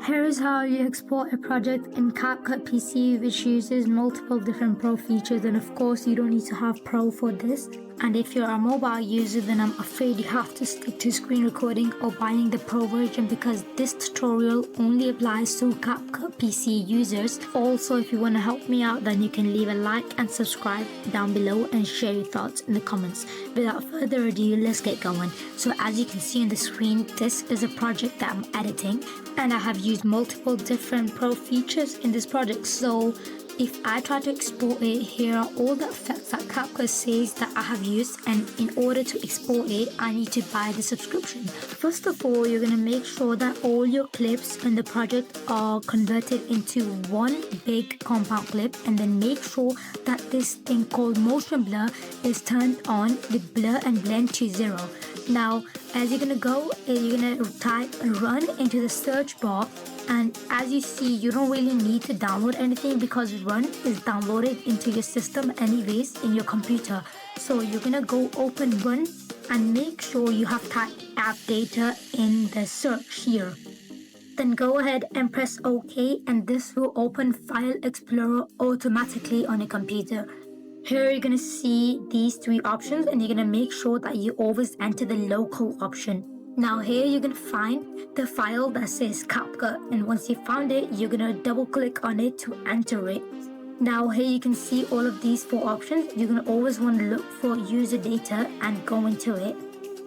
Here is how you export a project in Capcut PC, which uses multiple different Pro features, and of course you don't need to have Pro for this. And if you're a mobile user, then I'm afraid you have to stick to screen recording or buying the Pro version, because this tutorial only applies to Capcut PC users. Also, if you want to help me out, then you can leave a like and subscribe down below and share your thoughts in the comments. Without further ado, let's get going. So as you can see on the screen, this is a project that I'm editing, and I have used multiple different Pro features in this project. So if I try to export it, here are all the effects that Capcut says that I have used, and in order to export it, I need to buy the subscription. First of all, you're going to make sure that all your clips in the project are converted into one big compound clip, and then make sure that this thing called motion blur is turned on with blur and blend to 0. Now, as you're going to go, you're going to type run into the search bar. And as you see, you don't really need to download anything because Run is downloaded into your system anyways in your computer. So you're gonna go open Run and make sure you have typed app data in the search here. Then go ahead and press OK, and this will open File Explorer automatically on your computer. Here you're gonna see these three options, and you're gonna make sure that you always enter the local option. Now here you're going to find the file that says Capcut, and once you found it, you're going to double click on it to enter it. Now here you can see all of these four options. You're going to always want to look for user data and go into it.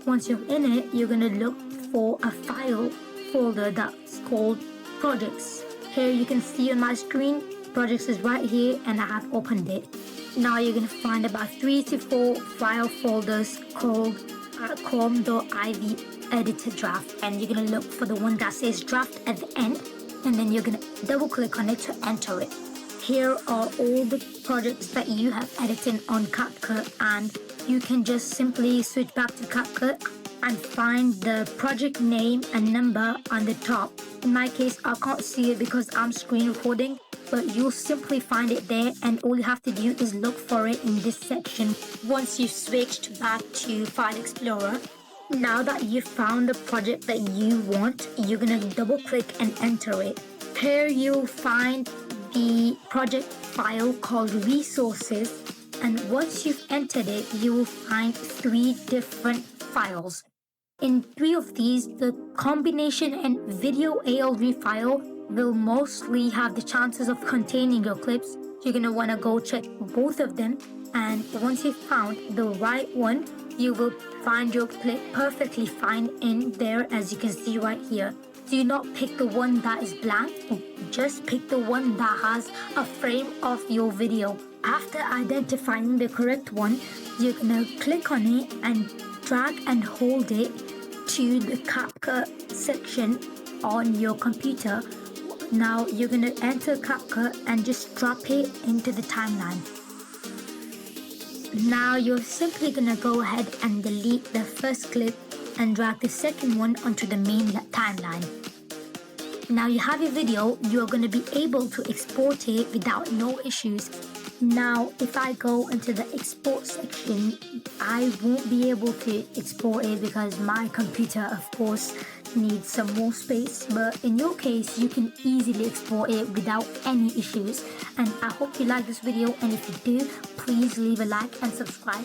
Once you're in it, you're going to look for a file folder that's called projects. Here you can see on my screen, projects is right here, and I have opened it. Now you're going to find about 3 to 4 file folders called com.iv editor draft, and you're going to look for the one that says draft at the end, and then you're going to double click on it to enter it. Here are all the projects that you have edited on Capcut, and you can just simply switch back to Capcut and find the project name and number on the top. In my case, I can't see it because I'm screen recording, but you'll simply find it there, and all you have to do is look for it in this section. Once you've switched back to File Explorer, now that you've found the project that you want, you're going to double click and enter it. Here you'll find the project file called resources, and once you've entered it, you will find 3 different files. In 3 of these, the combination and video ALV file will mostly have the chances of containing your clips. You're going to want to go check both of them, and once you've found the right one, you will find your clip perfectly fine in there, as you can see right here. Do not pick the one that is blank, just pick the one that has a frame of your video. After identifying the correct one, you're gonna click on it and drag and hold it to the Capcut section on your computer. Now you're gonna enter Capcut and just drop it into the timeline. Now you're simply gonna go ahead and delete the first clip and drag the second one onto the main timeline. Now you have your video. You're gonna be able to export it without no issues. Now if I go into the export section, I won't be able to export it because my computer, of course, needs some more space, but in your case you can easily export it without any issues. And I hope you like this video, and if you do, please leave a like and subscribe.